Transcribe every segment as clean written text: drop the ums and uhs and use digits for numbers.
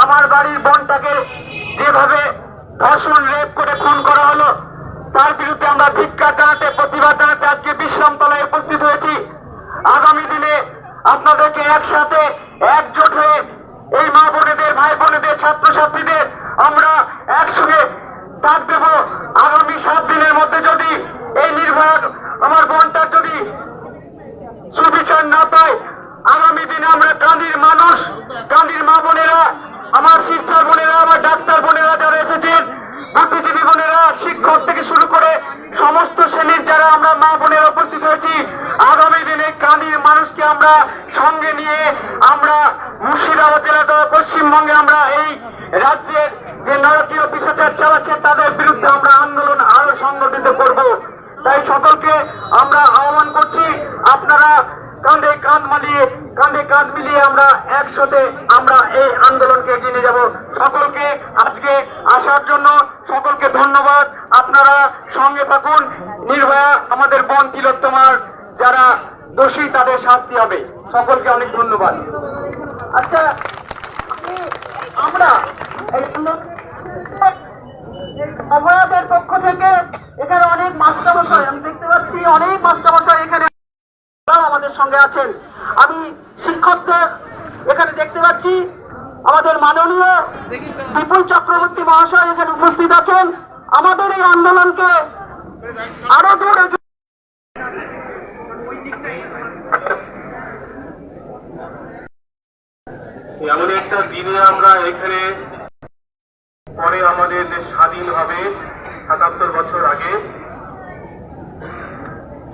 আমার বাড়ির বোনটাকে যেভাবে ধর্ষণ রেপ করে খুন করা হলো, তার বিরুদ্ধে আমরা ধিক্কার জানাতে, প্রতিবাদ জানাতে আজকে বিশ্রামতলায় উপস্থিত হয়েছি। আগামী দিনে আপনাদেরকে একসাথে একজোট হয়ে এই মা বোনেদের, ভাই বোনেদের, ছাত্রছাত্রীদের আমরা একসঙ্গে ডাক দেব। আগামী 7 দিনের মধ্যে যদি এই নির্ভয়া আমার বোনটার যদি সুবিচার না পায়, আগামী দিনে আমরা কান্দির মানুষ, কান্দির মা বোনেরা, আমার সিস্টার বোনেরা, আমার ডাক্তার বোনেরা যারা এসেছেন, বুদ্ধিজীবী বোনেরা, শিক্ষক থেকে শুরু করে সমস্ত শ্রেণীর যারা আমরা মা বোনেরা উপস্থিত হয়েছি, আগামী দিনে কান্দির মানুষকে আমরা সঙ্গে নিয়ে আমরা মুর্শিদাবাদ জেলা, পশ্চিমবঙ্গে আমরা এই রাজ্যের যে নারকীয় পিশাচার চালাচ্ছে তাদের বিরুদ্ধে আমরা আন্দোলন আরো সংগঠিত করব। তাই সকলকে আমরা আহ্বান করছি, আপনারা কাঁধে কাঁধ মিলিয়ে আমরা একসাথে আমরা এই আন্দোলনকে এগিয়ে নিয়ে যাব। সকলকে আজকে আসার জন্য সকলকে ধন্যবাদ। আপনারা সঙ্গে থাকুন। নির্ভয়া আমাদের বোন তিলোত্তমার যারা দোষী তাদের শাস্তি হবে। সকলকে অনেক ধন্যবাদ। আচ্ছা, আমরা অপরাধের পক্ষ থেকে এখানে অনেক মাস্টারমশাই আমি দেখতে পাচ্ছি, অনেক মাস্টারমশাই এখানে আমাদের সঙ্গে আছেন। আমি শিক্ষকদের এখানে দেখতে পাচ্ছি, আমাদের মাননীয় বিপুল চক্রবর্তী মহাশয় এখানে উপস্থিত আছেন। আমাদের এই আন্দোলনকে আরো দূর এমন একটা দিনে আমরা এখানে পরে আমাদের দেশ স্বাধীন হবে ৭৭ বছর আগে,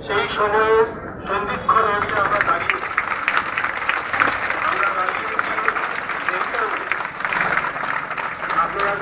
সেই সময়ে সন্ধিক্ষণ হয়েছে আমরা দাঁড়িয়ে আপনারা